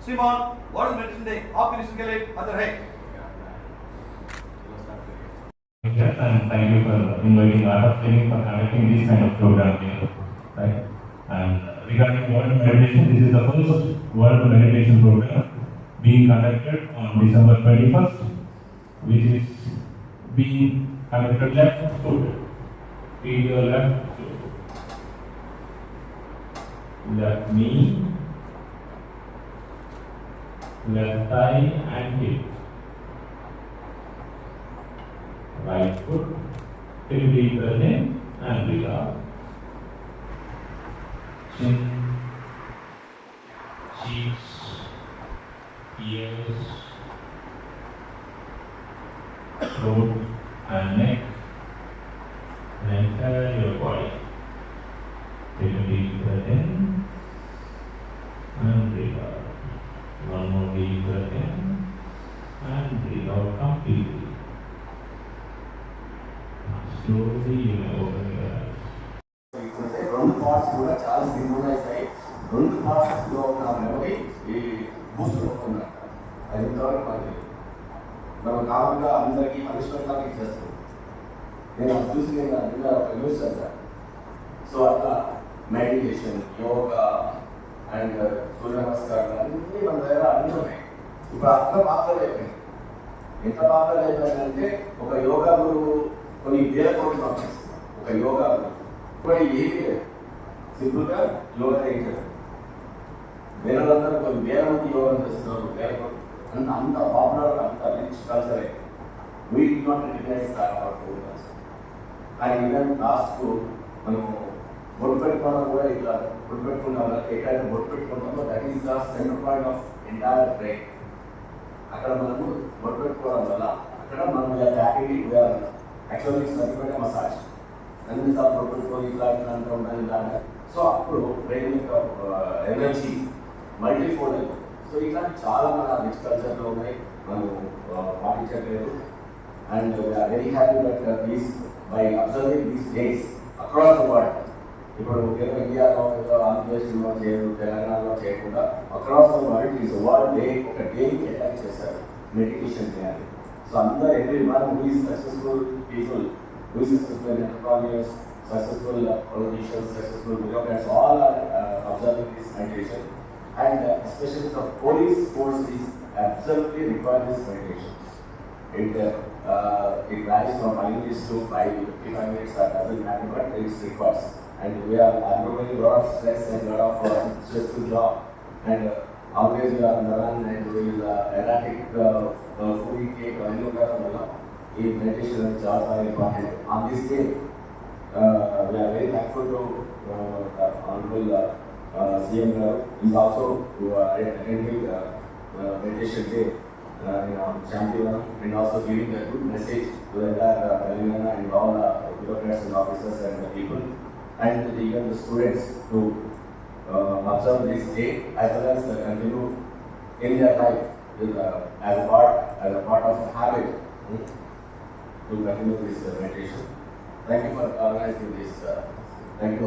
श्रीमान world medicine day आपके list के लिए हाजिर है। And thank you for inviting Art of Living for conducting this kind of program here, right? And regarding World Meditation, this is the first World Meditation program being conducted on December 21st, which is being conducted left foot, with your left foot, left knee, left thigh and hip. Right foot, take a deep breath in and relax. Chin, cheeks, ears, throat and neck, and entire your body. Take a deep breath in and relax. One more deep breath in and breathe out completely. Slowly you may open your eyes. రెండు parts కూడా చాలా synchronise అయ్యి రెండు పార్ట్స్లో ఉన్న memory ఈ Boost అవుతున్నారు. అది ఇంతవరకు మనకి మనం కాలంగా అందరికీ పనిష్మెంట్గా ఇచ్చేస్తాం. నేను అది చూసి నేను నిన్న ఒక న్యూస్ చదివాను. సో అట్లా మెడిటేషన్, యోగా అండ్ సూర్య నమస్కారాలు అన్నీ మన దగ్గర అన్నీ ఉన్నాయి. ఇప్పుడు అట్లా పాత్రలు అయిపోయినాయి. ఎంత పాత్రలు అయిపోయిందంటే ఒక యోగా గురువు కొన్ని వేల కోట్లు పంపిస్తున్నాం. ఒక యోగా ఇప్పుడు ఏమీ లేదు, సింపుల్గా యోగా చేయించారు. వేలందరూ కొన్ని వేల మంది యోగా చేస్తున్నారు. వేల కోట్లు అంత పాపులర్, అంత rich culture. We do not recognise that our culture. And even లాస్ట్కు మనం బొట్టు పెట్టుకోవడం కూడా ఇట్లా బొట్టు పెట్టుకున్నాం. ఎక్కడైతే బొట్టు పెట్టుకుంటామో that is the centre point of entire brain. అక్కడ మనము బొట్టు పెట్టుకోవడం వల్ల అక్కడ మనం యాక్టివిటీ యాక్చువల్లీ సరిపోయిన మసాజ్ అన్నిసార్లు బొట్టు పెట్టుకొని ఇట్లా అంటూ ఉంటాను ఇలాగా. సో అప్పుడు బ్రెయిన్ యొక్క ఎనర్జీ మల్టీఫోల్డ్ అయిపోతుంది. సో ఇట్లాంటి చాలా మన రిచ్ కల్చర్లో ఉన్నాయి, మనం పాటించట్లేదు. And we're very happy that these by observing these days across the world. ఇప్పుడు కేవలం ఇండియాలో ఆంధ్రప్రదేశ్లో చేయరు, తెలంగాణలో చేయకుండా across the world is world day, ఒక డేకి అటాక్ చేశారు మెడిటేషన్ చేయాలి. సో అందరూ everyone who is successful people, who is successful entrepreneurs, successful politicians, successful bureaucrats, all are observing this meditation. And especially the police force is absolutely require this meditation. It varies from 5 minutes to 55 minutes, that doesn't matter, but it's requires. And we are undergoing a lot of stress and a lot of stressful job. And always we are on the run and we will erratic food intake, in meditation is very important. On this day, we are very thankful to Honorable CM Garu. He is also attending meditation day in Shantivanam and also giving a good message to the entire Telangana and all the bureaucrats and officers and the people and even the students to observe this day as well as continue in their life with, as a part of the habit to continue this meditation. Thank you for organizing this. Thank you.